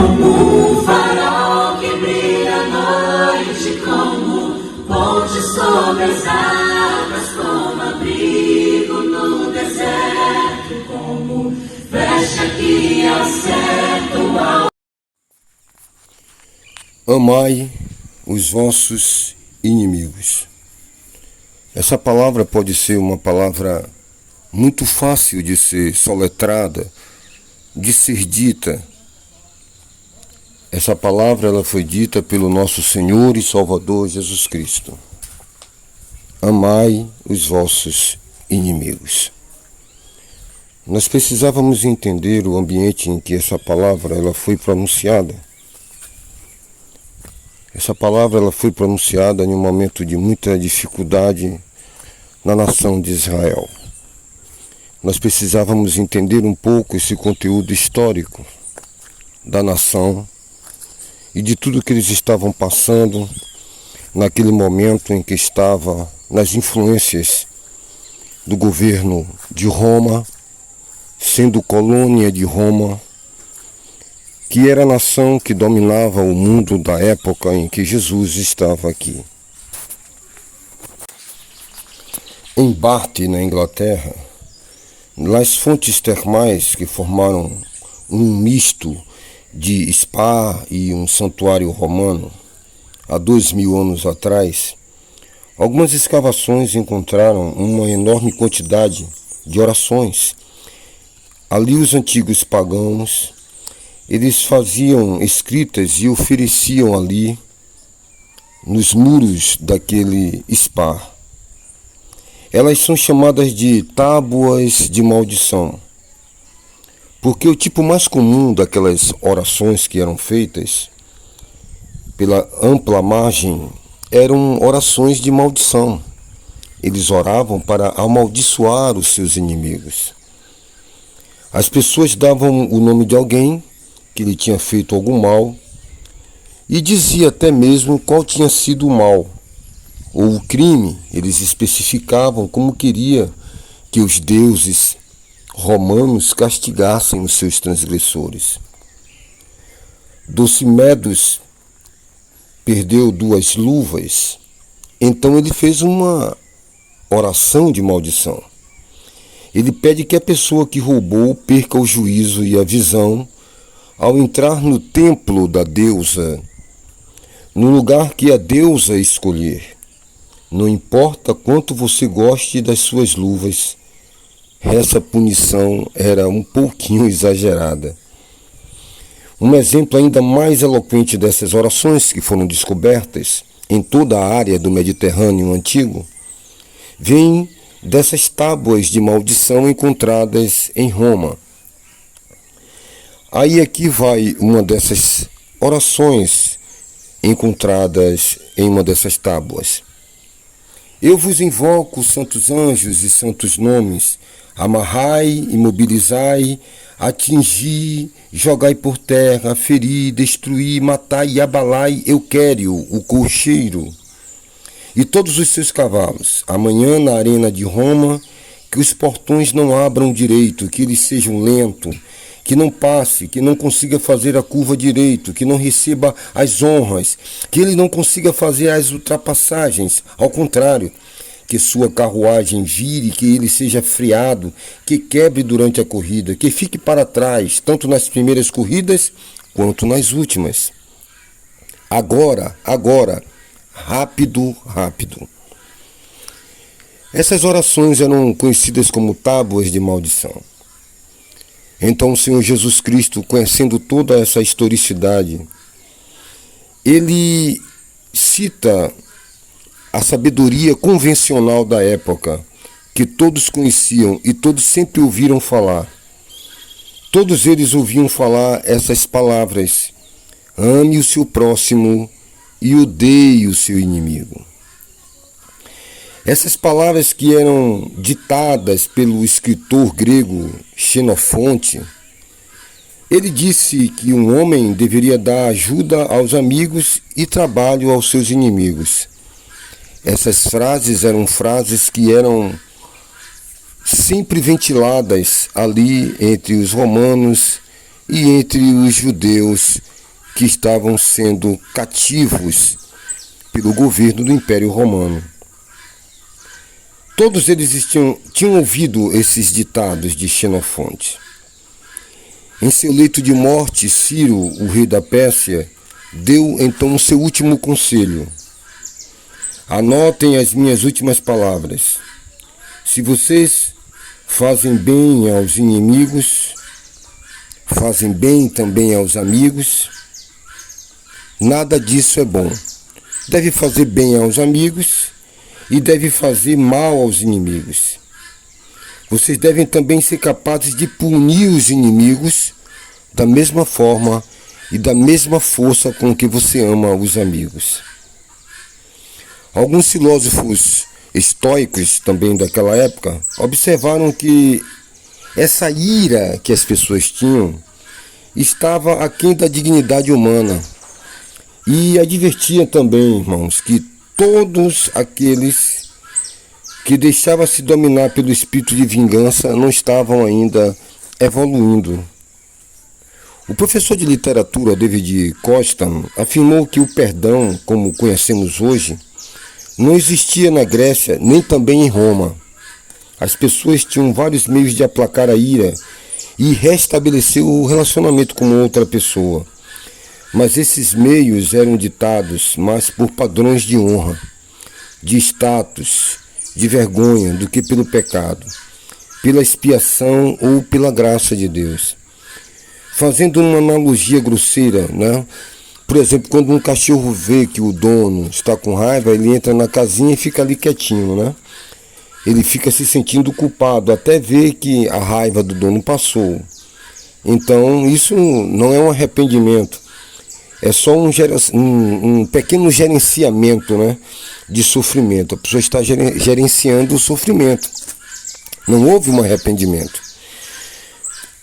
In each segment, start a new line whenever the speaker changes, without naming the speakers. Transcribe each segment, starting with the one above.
como um farol que brilha à noite, como ponte sobre as águas, como abrigo no deserto, como flecha que acerta o alvo.
Amai os vossos inimigos. Essa palavra pode ser uma palavra muito fácil de ser soletrada, de ser dita. Essa palavra ela foi dita pelo nosso Senhor e Salvador Jesus Cristo. Amai os vossos inimigos. Nós precisávamos entender o ambiente em que essa palavra ela foi pronunciada. Essa palavra ela foi pronunciada em um momento de muita dificuldade na nação de Israel. Nós precisávamos entender um pouco esse conteúdo histórico da nação e de tudo que eles estavam passando naquele momento em que estava nas influências do governo de Roma, sendo colônia de Roma, que era a nação que dominava o mundo da época em que Jesus estava aqui. Em Bath, na Inglaterra, nas fontes termais que formaram um misto de spa e um santuário romano, há 2000 anos atrás, algumas escavações encontraram uma enorme quantidade de orações. Ali os antigos pagãos, eles faziam escritas e ofereciam ali, nos muros daquele spa. Elas são chamadas de tábuas de maldição, porque o tipo mais comum daquelas orações que eram feitas, pela ampla margem, eram orações de maldição. Eles oravam para amaldiçoar os seus inimigos. As pessoas davam o nome de alguém que lhe tinha feito algum mal e dizia até mesmo qual tinha sido o mal ou o crime. Eles especificavam como queria que os deuses romanos castigassem os seus transgressores. Docimedes perdeu 2 luvas, então ele fez uma oração de maldição. Ele pede que a pessoa que roubou perca o juízo e a visão ao entrar no templo da deusa, no lugar que a deusa escolher. Não importa quanto você goste das suas luvas, essa punição era um pouquinho exagerada. Um exemplo ainda mais eloquente dessas orações que foram descobertas em toda a área do Mediterrâneo antigo, vem dessas tábuas de maldição encontradas em Roma. Aí aqui vai uma dessas orações encontradas em uma dessas tábuas. Eu vos invoco, santos anjos e santos nomes, amarrai, imobilizai, atingi, jogai por terra, feri, destruí, matai e abalai Euquério, o cocheiro, e todos os seus cavalos. Amanhã na arena de Roma, que os portões não abram direito, que eles sejam lentos, que não passe, que não consiga fazer a curva direito, que não receba as honras, que ele não consiga fazer as ultrapassagens, ao contrário, que sua carruagem vire, que ele seja freado, que quebre durante a corrida, que fique para trás, tanto nas primeiras corridas quanto nas últimas. Agora, rápido, rápido. Essas orações eram conhecidas como tábuas de maldição. Então o Senhor Jesus Cristo, conhecendo toda essa historicidade, ele cita a sabedoria convencional da época, que todos conheciam e todos sempre ouviram falar. Todos eles ouviam falar essas palavras: ame o seu próximo e odeie o seu inimigo. Essas palavras que eram ditadas pelo escritor grego Xenofonte, ele disse que um homem deveria dar ajuda aos amigos e trabalho aos seus inimigos. Essas frases eram frases que eram sempre ventiladas ali entre os romanos e entre os judeus que estavam sendo cativos pelo governo do Império Romano. Todos eles tinham ouvido esses ditados de Xenofonte. Em seu leito de morte, Ciro, o rei da Pérsia, deu então o seu último conselho. Anotem as minhas últimas palavras. Se vocês fazem bem aos inimigos, fazem bem também aos amigos, nada disso é bom. Deve fazer bem aos amigos e deve fazer mal aos inimigos. Vocês devem também ser capazes de punir os inimigos da mesma forma e da mesma força com que você ama os amigos. Alguns filósofos estoicos também daquela época observaram que essa ira que as pessoas tinham estava aquém da dignidade humana e advertiam também, irmãos, que todos aqueles que deixavam-se dominar pelo espírito de vingança não estavam ainda evoluindo. O professor de literatura David Costa afirmou que o perdão, como conhecemos hoje, não existia na Grécia nem também em Roma. As pessoas tinham vários meios de aplacar a ira e restabelecer o relacionamento com outra pessoa. Mas esses meios eram ditados mais por padrões de honra, de status, de vergonha do que pelo pecado, pela expiação ou pela graça de Deus. Fazendo uma analogia grosseira, né? Por exemplo, quando um cachorro vê que o dono está com raiva, ele entra na casinha e fica ali quietinho, né? Ele fica se sentindo culpado até ver que a raiva do dono passou. Então, isso não é um arrependimento. É só um pequeno gerenciamento, né, de sofrimento. A pessoa está gerenciando o sofrimento. Não houve um arrependimento.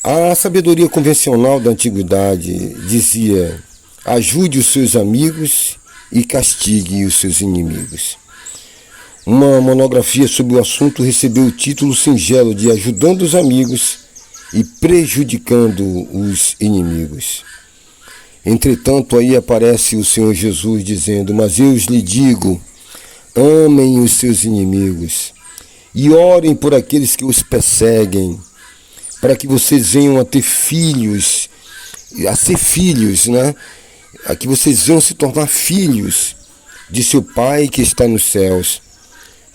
A sabedoria convencional da antiguidade dizia: ajude os seus amigos e castigue os seus inimigos. Uma monografia sobre o assunto recebeu o título singelo de Ajudando os Amigos e Prejudicando os Inimigos. Entretanto, aí aparece o Senhor Jesus dizendo: mas eu lhe digo, amem os seus inimigos e orem por aqueles que os perseguem, para que vocês venham a ter filhos, a ser filhos, né? A que vocês venham se tornar filhos de seu Pai que está nos céus,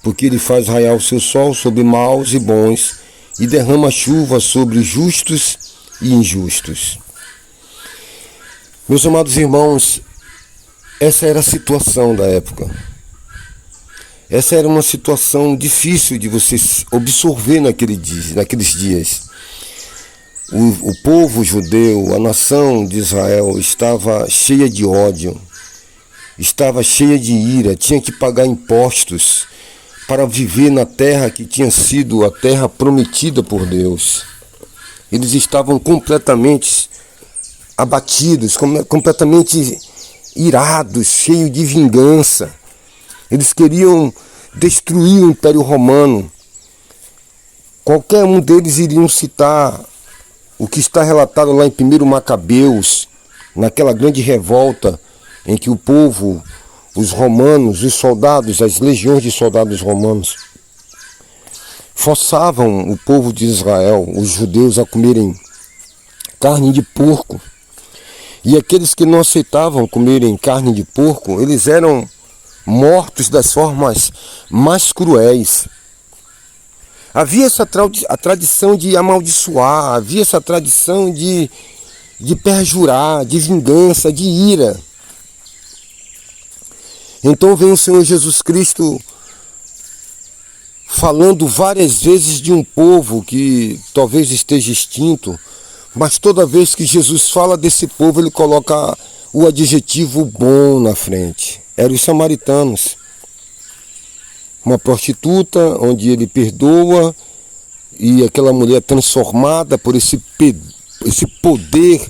porque Ele faz raiar o seu sol sobre maus e bons e derrama chuva sobre justos e injustos. Meus amados irmãos, essa era a situação da época. Essa era uma situação difícil de você absorver naqueles dias. O povo judeu, a nação de Israel, estava cheia de ódio, estava cheia de ira, tinha que pagar impostos para viver na terra que tinha sido a terra prometida por Deus. Eles estavam completamente abatidos, completamente irados, cheios de vingança. Eles queriam destruir o Império Romano. Qualquer um deles iriam citar o que está relatado lá em 1 Macabeus, naquela grande revolta em que o povo, os romanos, os soldados, as legiões de soldados romanos, forçavam o povo de Israel, os judeus, a comerem carne de porco. E aqueles que não aceitavam comerem carne de porco, eles eram mortos das formas mais cruéis. Havia a tradição de amaldiçoar, havia essa tradição de perjurar, de vingança, de ira. Então vem o Senhor Jesus Cristo falando várias vezes de um povo que talvez esteja extinto, mas toda vez que Jesus fala desse povo, ele coloca o adjetivo bom na frente. Eram os samaritanos. Uma prostituta, onde ele perdoa, e aquela mulher transformada por esse poder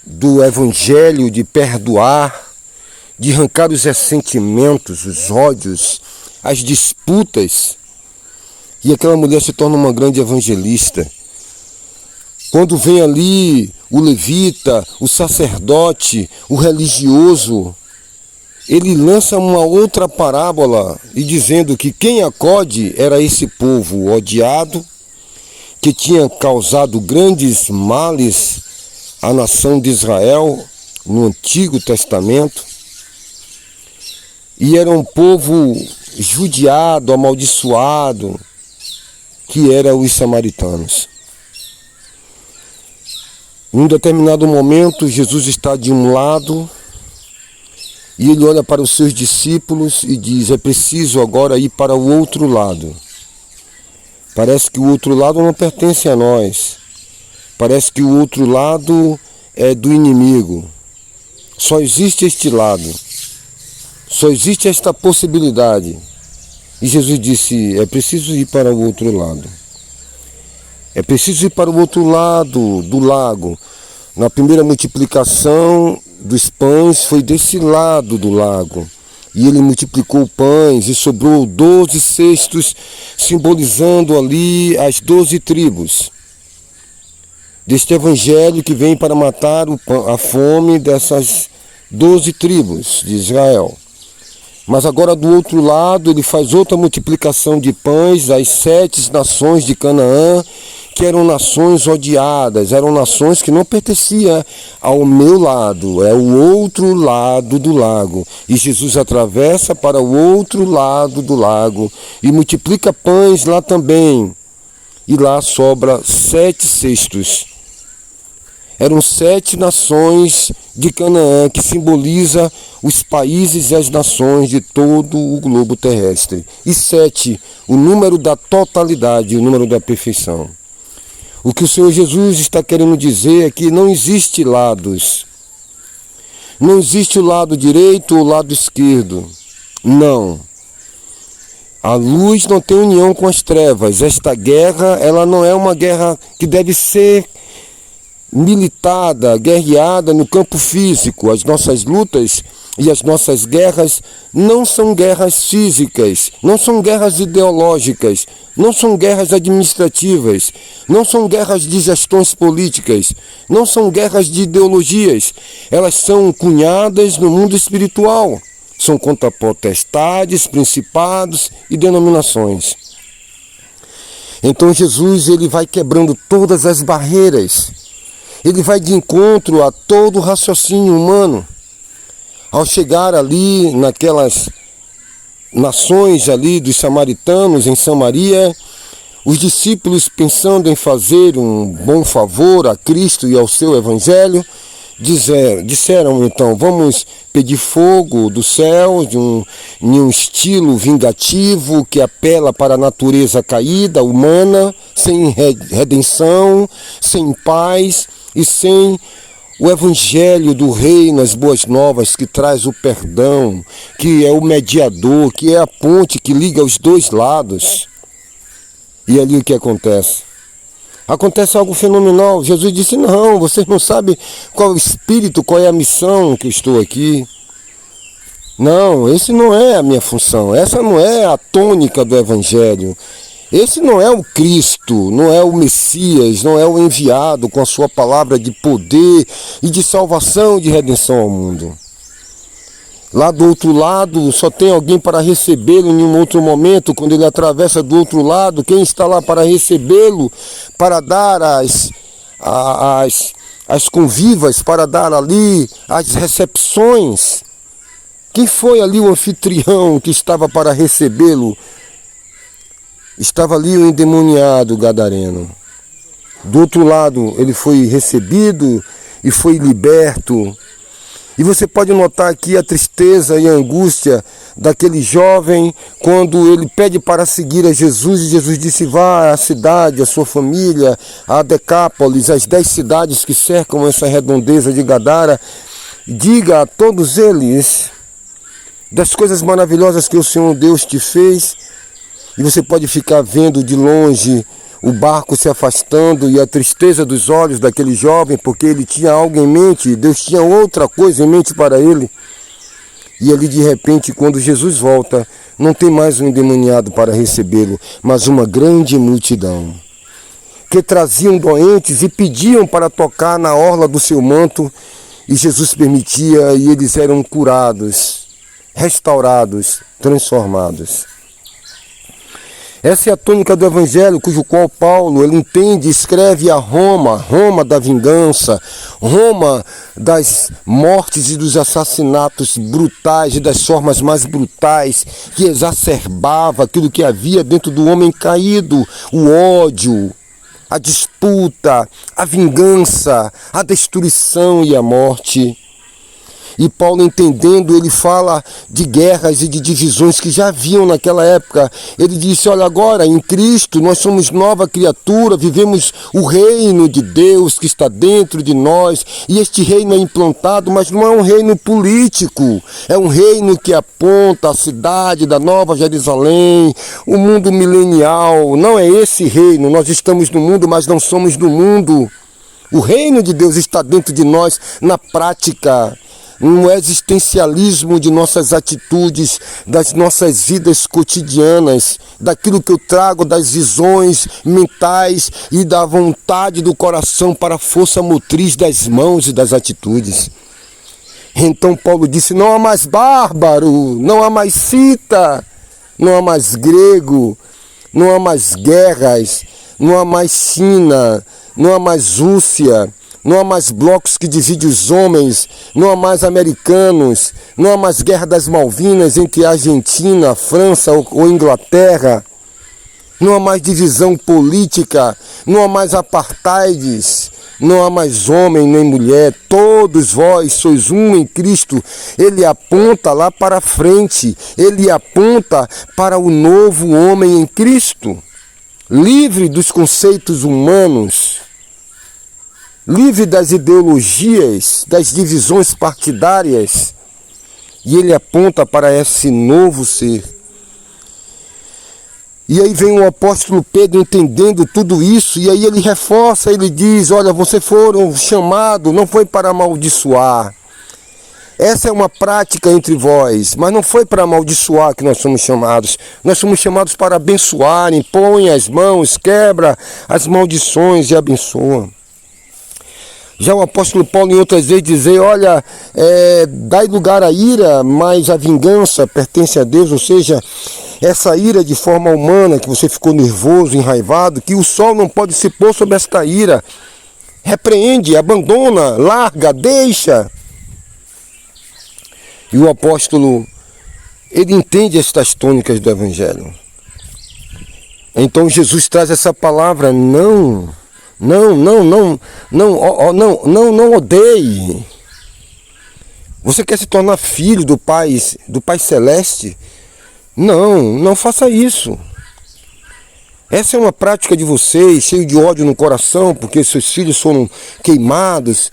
do evangelho de perdoar, de arrancar os ressentimentos, os ódios, as disputas. E aquela mulher se torna uma grande evangelista. Quando vem ali o levita, o sacerdote, o religioso, ele lança uma outra parábola e dizendo que quem acode era esse povo odiado, que tinha causado grandes males à nação de Israel no Antigo Testamento, e era um povo judiado, amaldiçoado, que eram os samaritanos. Em um determinado momento, Jesus está de um lado e ele olha para os seus discípulos e diz: é preciso agora ir para o outro lado. Parece que o outro lado não pertence a nós. Parece que o outro lado é do inimigo. Só existe este lado. Só existe esta possibilidade. E Jesus disse: é preciso ir para o outro lado. É preciso ir para o outro lado do lago. Na primeira multiplicação dos pães foi desse lado do lago. E ele multiplicou pães e sobrou 12 cestos, simbolizando ali as 12 tribos deste evangelho que vem para matar a fome dessas 12 tribos de Israel. Mas agora do outro lado ele faz outra multiplicação de pães às 7 nações de Canaã, que eram nações odiadas, eram nações que não pertenciam ao meu lado, é o outro lado do lago. E Jesus atravessa para o outro lado do lago e multiplica pães lá também. E lá sobra 7 cestos. Eram 7 nações de Canaã, que simboliza os países e as nações de todo o globo terrestre. E 7, o número da totalidade, o número da perfeição. O que o Senhor Jesus está querendo dizer é que não existe lados. Não existe o lado direito ou o lado esquerdo. Não. A luz não tem união com as trevas. Esta guerra, ela não é uma guerra que deve ser militada, guerreada no campo físico. As nossas lutas e as nossas guerras não são guerras físicas, não são guerras ideológicas, não são guerras administrativas, não são guerras de gestões políticas, não são guerras de ideologias. Elas são cunhadas no mundo espiritual. São contra potestades, principados e denominações. Então Jesus, ele vai quebrando todas as barreiras. Ele vai de encontro a todo o raciocínio humano. Ao chegar ali naquelas nações ali dos samaritanos em Samaria, os discípulos, pensando em fazer um bom favor a Cristo e ao seu evangelho, disseram então: vamos pedir fogo do céu em um estilo vingativo que apela para a natureza caída, humana, sem redenção, sem paz e sem o evangelho do reino, as boas novas, que traz o perdão, que é o mediador, que é a ponte que liga os dois lados. E ali o que acontece? Acontece algo fenomenal. Jesus disse: não, vocês não sabem qual é o espírito, qual é a missão que eu estou aqui. Não, esse não é a minha função, essa não é a tônica do evangelho. Esse não é o Cristo, não é o Messias, não é o enviado com a sua palavra de poder e de salvação, de redenção ao mundo. Lá do outro lado só tem alguém para recebê-lo em um outro momento, quando ele atravessa do outro lado. Quem está lá para recebê-lo, para dar as convivas, para dar ali as recepções? Quem foi ali o anfitrião que estava para recebê-lo? Estava ali o endemoniado gadareno. Do outro lado ele foi recebido e foi liberto. E você pode notar aqui a tristeza e a angústia daquele jovem quando ele pede para seguir a Jesus. E Jesus disse: vá à cidade, à sua família, a Decápolis, as 10 cidades que cercam essa redondeza de Gadara. Diga a todos eles das coisas maravilhosas que o Senhor Deus te fez. E você pode ficar vendo de longe o barco se afastando e a tristeza dos olhos daquele jovem, porque ele tinha algo em mente, Deus tinha outra coisa em mente para ele. E ali de repente, quando Jesus volta, não tem mais um endemoniado para recebê-lo, mas uma grande multidão. que traziam doentes e pediam para tocar na orla do seu manto, e Jesus permitia e eles eram curados, restaurados, transformados. Essa é a tônica do Evangelho, cujo qual Paulo, ele entende e escreve a Roma, Roma da vingança, Roma das mortes e dos assassinatos brutais e das formas mais brutais, que exacerbava aquilo que havia dentro do homem caído, o ódio, a disputa, a vingança, a destruição e a morte. E Paulo, entendendo, ele fala de guerras e de divisões que já haviam naquela época. Ele disse, olha, agora em Cristo nós somos nova criatura, vivemos o reino de Deus que está dentro de nós. E este reino é implantado, mas não é um reino político. É um reino que aponta a cidade da Nova Jerusalém, o mundo milenial. Não é esse reino, nós estamos no mundo, mas não somos do mundo. O reino de Deus está dentro de nós na prática, no existencialismo de nossas atitudes, das nossas vidas cotidianas, daquilo que eu trago das visões mentais e da vontade do coração para a força motriz das mãos e das atitudes. Então Paulo disse, não há mais bárbaro, não há mais cita, não há mais grego, não há mais guerras, não há mais China, não há mais Rússia, não há mais blocos que dividem os homens, não há mais americanos, não há mais guerra das Malvinas entre a Argentina, a França ou Inglaterra, não há mais divisão política, não há mais apartheids, não há mais homem nem mulher, todos vós sois um em Cristo. Ele aponta lá para frente, ele aponta para o novo homem em Cristo, livre dos conceitos humanos, livre das ideologias, das divisões partidárias, e ele aponta para esse novo ser. E aí vem o apóstolo Pedro entendendo tudo isso, e aí ele reforça, ele diz, olha, vocês foram chamados, não foi para amaldiçoar. Essa é uma prática entre vós, mas não foi para amaldiçoar que nós somos chamados. Nós somos chamados para abençoar, impõe as mãos, quebra as maldições e abençoa. Já o apóstolo Paulo em outras vezes dizer, olha, dai lugar à ira, mas a vingança pertence a Deus, ou seja, essa ira de forma humana, que você ficou nervoso, enraivado, que o sol não pode se pôr sobre esta ira. Repreende, abandona, larga, deixa. E o apóstolo, ele entende estas tônicas do Evangelho. Então Jesus traz essa palavra, não odeie. Você quer se tornar filho do Pai Celeste? Não faça isso. Essa é uma prática de vocês, cheio de ódio no coração, porque seus filhos foram queimados,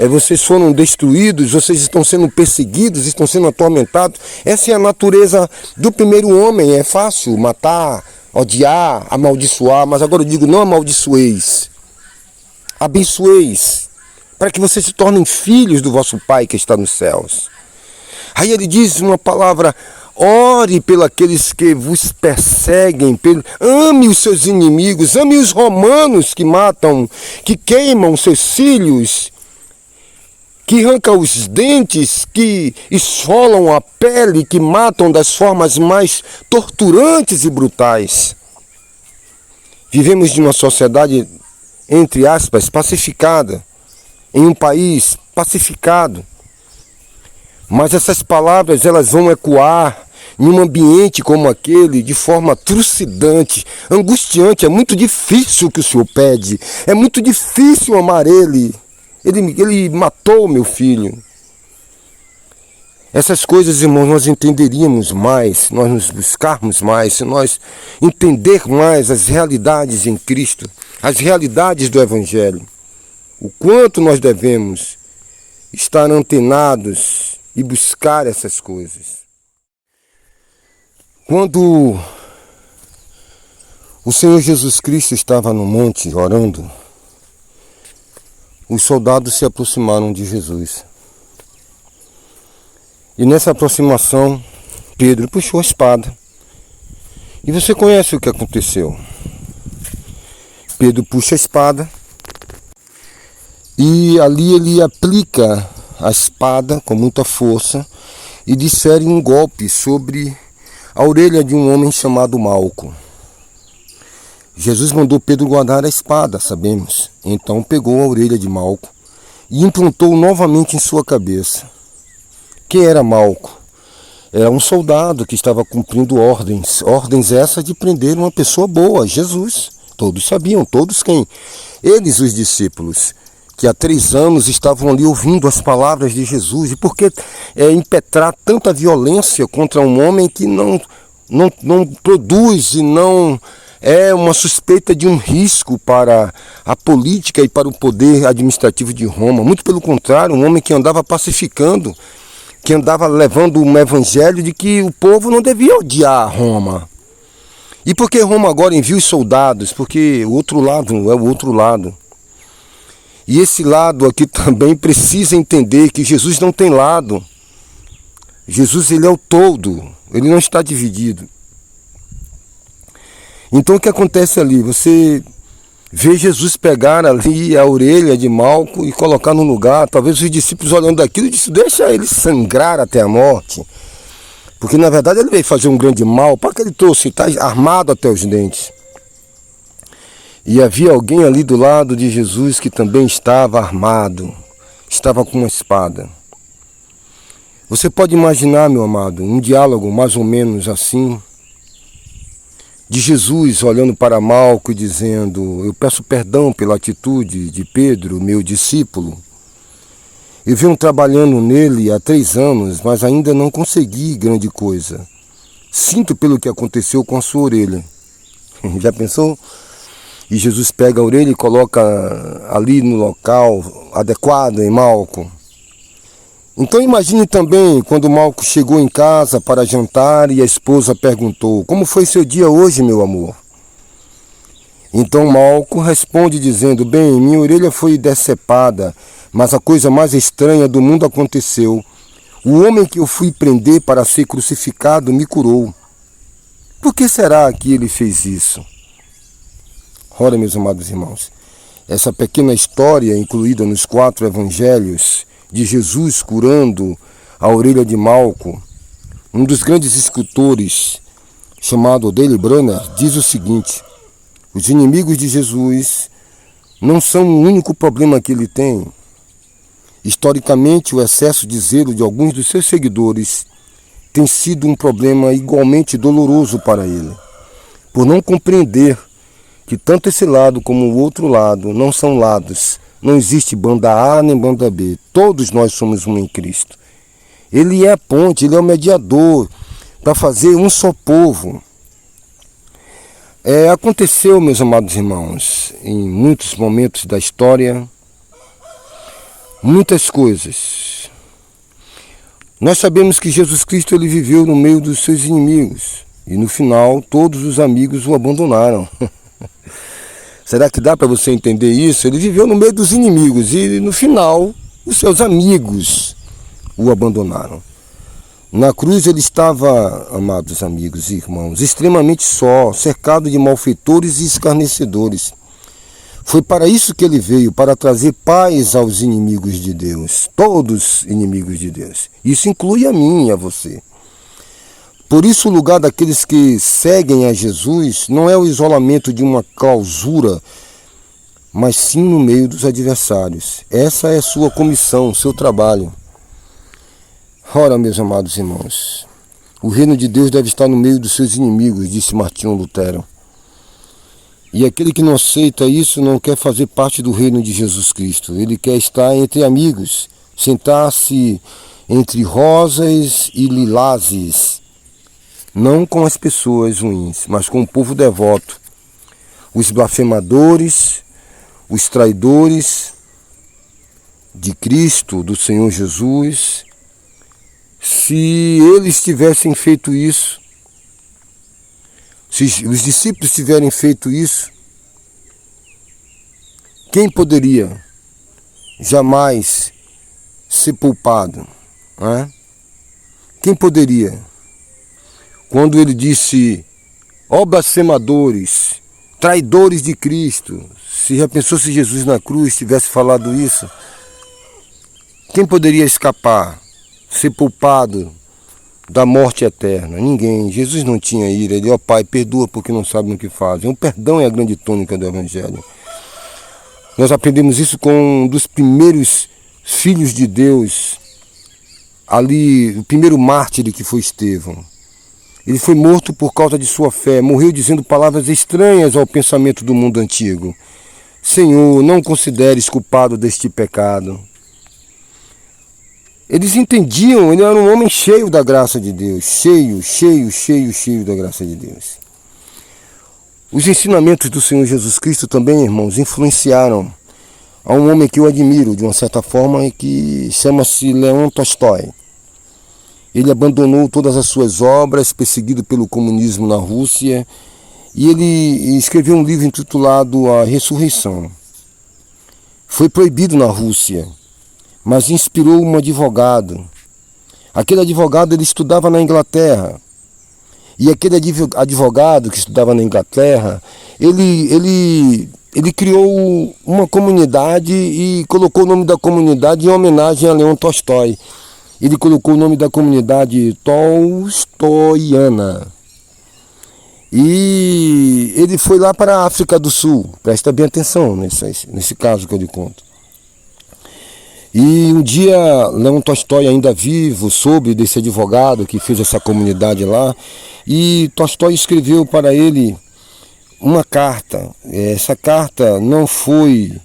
vocês foram destruídos, vocês estão sendo perseguidos, estão sendo atormentados. Essa é a natureza do primeiro homem, é fácil matar, odiar, amaldiçoar, mas agora eu digo, não amaldiçoeis. Abençoeis, para que vocês se tornem filhos do vosso Pai que está nos céus. Aí ele diz uma palavra, ore pelos que vos perseguem, ame os seus inimigos, ame os romanos que matam, que queimam seus filhos, que arrancam os dentes, que esfolam a pele, que matam das formas mais torturantes e brutais. Vivemos de uma sociedade, entre aspas, pacificada, em um país pacificado. Mas essas palavras, elas vão ecoar em um ambiente como aquele, de forma trucidante, angustiante. É muito difícil o que o Senhor pede, é muito difícil amar Ele. Ele matou meu filho. Essas coisas, irmãos, nós entenderíamos mais, se nós nos buscarmos mais, se nós entender mais as realidades em Cristo, as realidades do Evangelho. O quanto nós devemos estar antenados e buscar essas coisas. Quando o Senhor Jesus Cristo estava no monte orando, os soldados se aproximaram de Jesus. E nessa aproximação, Pedro puxou a espada. E você conhece o que aconteceu. Pedro puxa a espada e ali ele aplica a espada com muita força e desfere um golpe sobre a orelha de um homem chamado Malco. Jesus mandou Pedro guardar a espada, sabemos. Então pegou a orelha de Malco e implantou novamente em sua cabeça. Quem era Malco? Era um soldado que estava cumprindo ordens essas de prender uma pessoa boa, Jesus. Todos sabiam, todos quem? Eles, os discípulos, que há 3 anos estavam ali ouvindo as palavras de Jesus. E por que impetrar tanta violência contra um homem que não produz e não é uma suspeita de um risco para a política e para o poder administrativo de Roma? Muito pelo contrário, um homem que andava pacificando, que andava levando um evangelho de que o povo não devia odiar Roma. E por que Roma agora envia os soldados? Porque o outro lado é o outro lado. E esse lado aqui também precisa entender que Jesus não tem lado. Jesus, ele é o todo, ele não está dividido. Então o que acontece ali? Você vê Jesus pegar ali a orelha de Malco e colocar no lugar. Talvez os discípulos olhando aquilo disseram, deixa ele sangrar até a morte. Porque na verdade ele veio fazer um grande mal. Para que ele trouxe? Está armado até os dentes. E havia alguém ali do lado de Jesus que também estava armado. Estava com uma espada. Você pode imaginar, meu amado, um diálogo mais ou menos assim, de Jesus olhando para Malco e dizendo, eu peço perdão pela atitude de Pedro, meu discípulo. Eu venho trabalhando nele há 3 anos, mas ainda não consegui grande coisa. Sinto pelo que aconteceu com a sua orelha. Já pensou? E Jesus pega a orelha e coloca ali no local adequado em Malco. Então imagine também quando Malco chegou em casa para jantar e a esposa perguntou, como foi seu dia hoje, meu amor? Então Malco responde dizendo, bem, minha orelha foi decepada, mas a coisa mais estranha do mundo aconteceu. O homem que eu fui prender para ser crucificado me curou. Por que será que ele fez isso? Ora, meus amados irmãos, essa pequena história incluída nos 4 evangelhos de Jesus curando a orelha de Malco, um dos grandes escritores, chamado Dale Brunner, diz o seguinte, os inimigos de Jesus não são o único problema que ele tem. Historicamente, o excesso de zelo de alguns dos seus seguidores tem sido um problema igualmente doloroso para ele, por não compreender que tanto esse lado como o outro lado não são lados. Não existe banda A nem banda B. Todos nós somos um em Cristo. Ele é a ponte, ele é o mediador para fazer um só povo. Aconteceu, meus amados irmãos, em muitos momentos da história, muitas coisas. Nós sabemos que Jesus Cristo ele viveu no meio dos seus inimigos. E no final, todos os amigos o abandonaram. Será que dá para você entender isso? Ele viveu no meio dos inimigos e no final os seus amigos o abandonaram. Na cruz ele estava, amados amigos e irmãos, extremamente só, cercado de malfeitores e escarnecedores. Foi para isso que ele veio, para trazer paz aos inimigos de Deus, todos inimigos de Deus. Isso inclui a mim e a você. Por isso o lugar daqueles que seguem a Jesus não é o isolamento de uma clausura, mas sim no meio dos adversários. Essa é a sua comissão, seu trabalho. Ora, meus amados irmãos, o reino de Deus deve estar no meio dos seus inimigos, disse Martinho Lutero. E aquele que não aceita isso não quer fazer parte do reino de Jesus Cristo. Ele quer estar entre amigos, sentar-se entre rosas e lilazes, não com as pessoas ruins, mas com o povo devoto, os blasfemadores, os traidores de Cristo, do Senhor Jesus. Se eles tivessem feito isso, se os discípulos tiverem feito isso, quem poderia jamais ser poupado? Quem poderia? Quando ele disse, ó blasfemadores, traidores de Cristo. Se já pensou se Jesus na cruz tivesse falado isso? Quem poderia escapar, ser poupado da morte eterna? Ninguém. Jesus não tinha ira. Ele, ó Pai, perdoa porque não sabem o que fazem. O perdão é a grande tônica do Evangelho. Nós aprendemos isso com um dos primeiros filhos de Deus, ali, o primeiro mártir que foi Estevão. Ele foi morto por causa de sua fé, morreu dizendo palavras estranhas ao pensamento do mundo antigo. Senhor, não o consideres culpado deste pecado. Eles entendiam, ele era um homem cheio da graça de Deus, cheio da graça de Deus. Os ensinamentos do Senhor Jesus Cristo também, irmãos, influenciaram a um homem que eu admiro, de uma certa forma, que chama-se Leon Tolstói. Ele abandonou todas as suas obras, perseguido pelo comunismo na Rússia, e ele escreveu um livro intitulado A Ressurreição. Foi proibido na Rússia, mas inspirou um advogado. Aquele advogado ele estudava na Inglaterra. E aquele advogado que estudava na Inglaterra, ele criou uma comunidade e colocou o nome da comunidade em homenagem a Leon Tolstói. Ele colocou o nome da comunidade Tolstoiana. E ele foi lá para a África do Sul. Presta bem atenção nesse caso que eu lhe conto. E um dia, Leon Tolstói, ainda vivo, soube desse advogado que fez essa comunidade lá, e Tolstói escreveu para ele uma carta. Essa carta não foi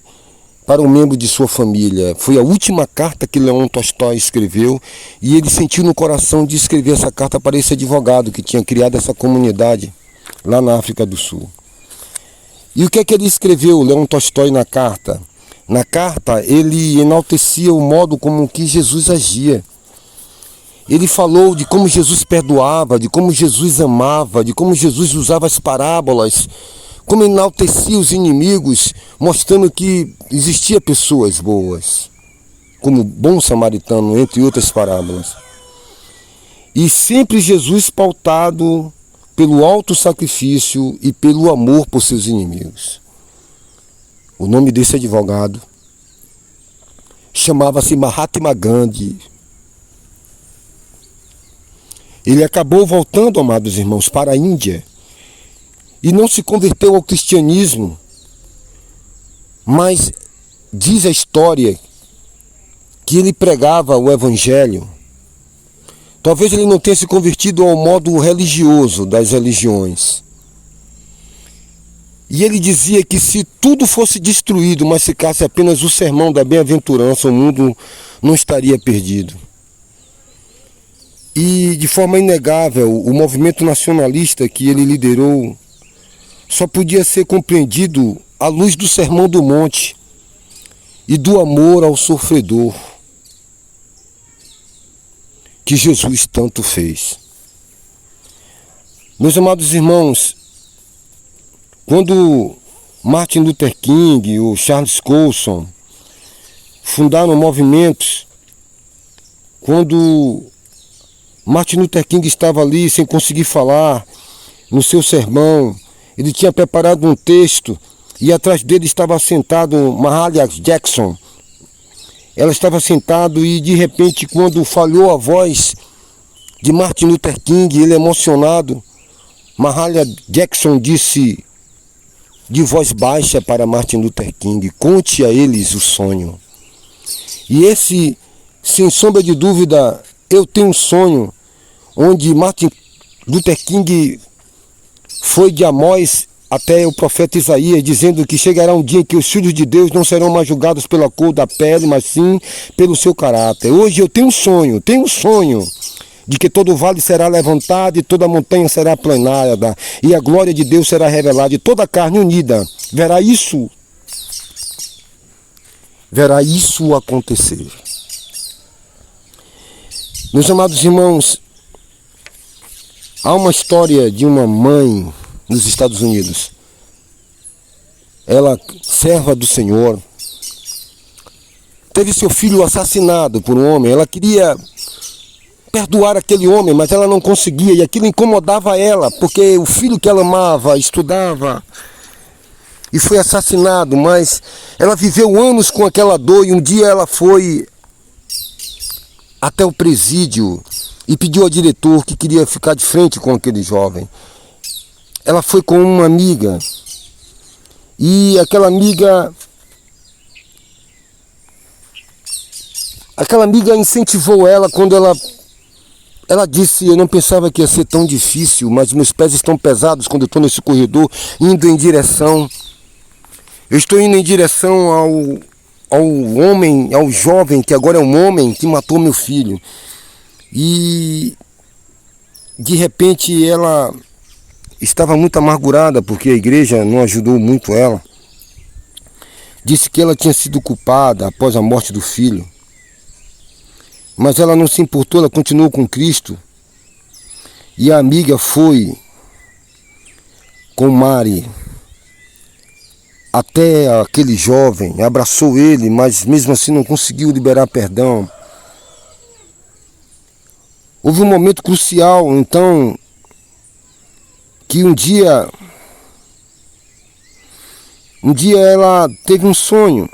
para um membro de sua família, foi a última carta que Leon Tolstói escreveu, e ele sentiu no coração de escrever essa carta para esse advogado que tinha criado essa comunidade lá na África do Sul. E o que é que ele escreveu, Leon Tolstói, na carta? Na carta, ele enaltecia o modo como que Jesus agia. Ele falou de como Jesus perdoava, de como Jesus amava, de como Jesus usava as parábolas, como enaltecia os inimigos, mostrando que existia pessoas boas, como o bom samaritano, entre outras parábolas. E sempre Jesus pautado pelo alto sacrifício e pelo amor por seus inimigos. O nome desse advogado chamava-se Mahatma Gandhi. Ele acabou voltando, amados irmãos, para a Índia e não se converteu ao cristianismo, mas diz a história que ele pregava o Evangelho. Talvez ele não tenha se convertido ao modo religioso das religiões. E ele dizia que se tudo fosse destruído, mas ficasse apenas o sermão da bem-aventurança, o mundo não estaria perdido. E de forma inegável, o movimento nacionalista que ele liderou só podia ser compreendido à luz do Sermão do Monte e do amor ao sofredor que Jesus tanto fez. Meus amados irmãos, quando Martin Luther King ou Charles Colson fundaram movimentos, quando Martin Luther King estava ali sem conseguir falar, no seu sermão, ele tinha preparado um texto e atrás dele estava sentado Mahalia Jackson. Ela estava sentada e de repente, quando falhou a voz de Martin Luther King, ele emocionado, Mahalia Jackson disse de voz baixa para Martin Luther King: conte a eles o sonho. E esse, sem sombra de dúvida, eu tenho um sonho, onde Martin Luther King foi de Amós até o profeta Isaías, dizendo que chegará um dia em que os filhos de Deus não serão mais julgados pela cor da pele, mas sim pelo seu caráter. Hoje eu tenho um sonho de que todo vale será levantado e toda montanha será aplanada, e a glória de Deus será revelada, e toda a carne unida verá isso acontecer. Meus amados irmãos, há uma história de uma mãe nos Estados Unidos. Ela, serva do Senhor, teve seu filho assassinado por um homem. Ela queria perdoar aquele homem, mas ela não conseguia, e aquilo incomodava ela, porque o filho que ela amava, estudava, e foi assassinado, mas ela viveu anos com aquela dor e um dia ela foi até o presídio e pediu ao diretor que queria ficar de frente com aquele jovem. Ela foi com uma amiga e aquela amiga incentivou ela quando ela disse: eu não pensava que ia ser tão difícil, mas meus pés estão pesados quando eu estou nesse corredor, eu estou indo em direção ao homem, ao jovem, que agora é um homem, que matou meu filho. E de repente ela estava muito amargurada, porque a igreja não ajudou muito ela. Disse que ela tinha sido culpada após a morte do filho. Mas ela não se importou, ela continuou com Cristo. E a amiga foi com Mari até aquele jovem, abraçou ele, mas mesmo assim não conseguiu liberar perdão. Houve um momento crucial, então, que um dia ela teve um sonho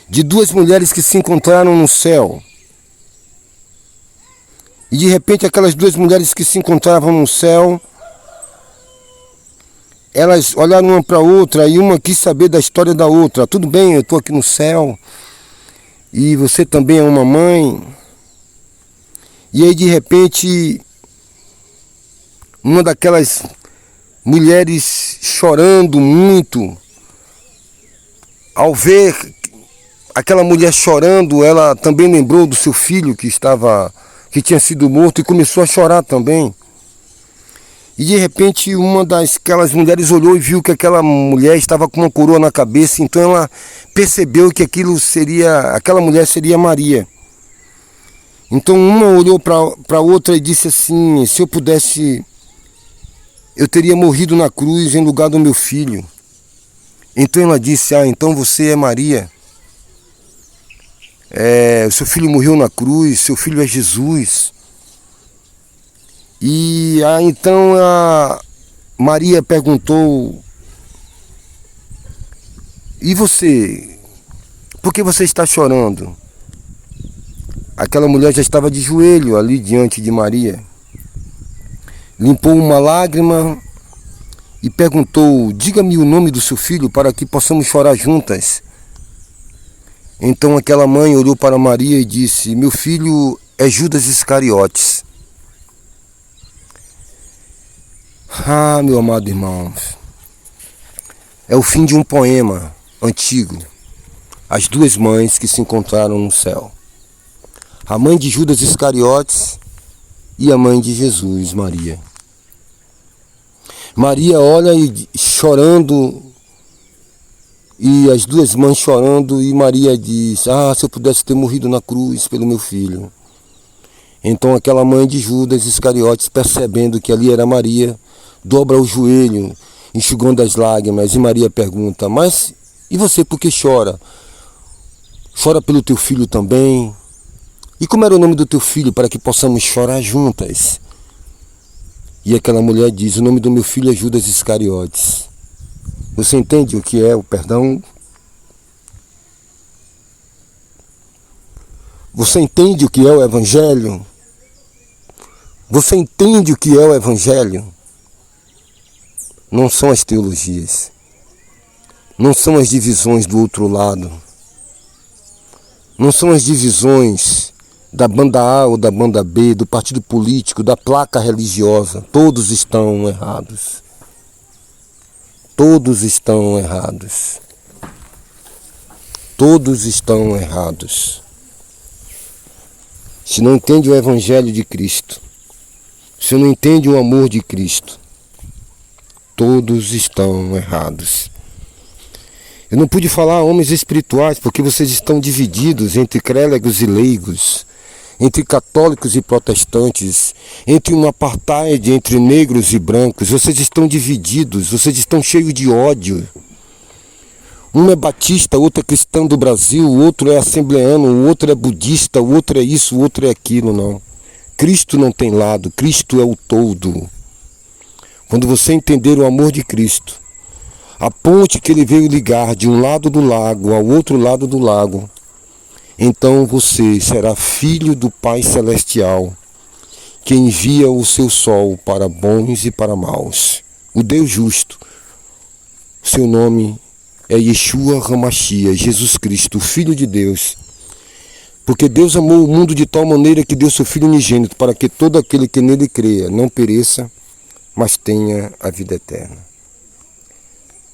de duas mulheres que se encontraram no céu. E de repente aquelas duas mulheres que se encontravam no céu, elas olharam uma para a outra e uma quis saber da história da outra. Tudo bem, eu estou aqui no céu e você também é uma mãe. E aí de repente uma daquelas mulheres chorando muito, ao ver aquela mulher chorando, ela também lembrou do seu filho que tinha sido morto e começou a chorar também. E de repente uma daquelas mulheres olhou e viu que aquela mulher estava com uma coroa na cabeça, então ela percebeu que aquela mulher seria Maria. Então uma olhou para a outra e disse assim: se eu pudesse, eu teria morrido na cruz em lugar do meu filho. Então ela disse: então você é Maria. O seu filho morreu na cruz, seu filho é Jesus. E então a Maria perguntou: e você? Por que você está chorando? Aquela mulher já estava de joelho ali diante de Maria. Limpou uma lágrima e perguntou: diga-me o nome do seu filho para que possamos chorar juntas. Então aquela mãe olhou para Maria e disse: meu filho é Judas Iscariotes. Meu amado irmão, é o fim de um poema antigo. As duas mães que se encontraram no céu. A mãe de Judas Iscariotes e a mãe de Jesus, Maria. Maria olha e chorando, e as duas mães chorando, e Maria diz: se eu pudesse ter morrido na cruz pelo meu filho. Então aquela mãe de Judas Iscariotes, percebendo que ali era Maria, dobra o joelho, enxugando as lágrimas, e Maria pergunta: mas e você por que chora? Chora pelo teu filho também? E como era o nome do teu filho, para que possamos chorar juntas? E aquela mulher diz: o nome do meu filho é Judas Iscariotes. Você entende o que é o perdão? Você entende o que é o Evangelho? Você entende o que é o Evangelho? Não são as teologias. Não são as divisões do outro lado. Não são as divisões da banda A ou da banda B, do partido político, da placa religiosa. Todos estão errados. Todos estão errados. Todos estão errados. Se não entende o Evangelho de Cristo, se não entende o amor de Cristo, todos estão errados. Eu não pude falar homens espirituais, porque vocês estão divididos entre crélegos e leigos, entre católicos e protestantes, entre um apartheid entre negros e brancos. Vocês estão divididos, vocês estão cheios de ódio. Um é batista, o outro é cristão do Brasil, o outro é assembleano, o outro é budista, o outro é isso, o outro é aquilo. Não. Cristo não tem lado, Cristo é o todo. Quando você entender o amor de Cristo, a ponte que ele veio ligar de um lado do lago ao outro lado do lago, então você será filho do Pai Celestial, que envia o seu sol para bons e para maus. O Deus justo, seu nome é Yeshua HaMashiach, Jesus Cristo, o Filho de Deus. Porque Deus amou o mundo de tal maneira que deu seu Filho unigênito, para que todo aquele que nele creia não pereça, mas tenha a vida eterna.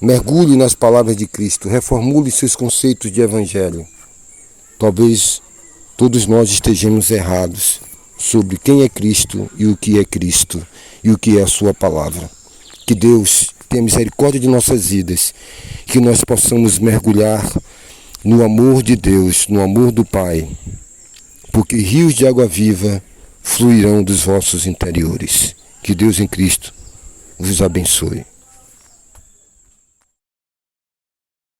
Mergulhe nas palavras de Cristo, reformule seus conceitos de evangelho. Talvez todos nós estejamos errados sobre quem é Cristo e o que é a sua palavra. Que Deus tenha misericórdia de nossas vidas, que nós possamos mergulhar no amor de Deus, no amor do Pai, porque rios de água viva fluirão dos vossos interiores. Que Deus em Cristo vos abençoe.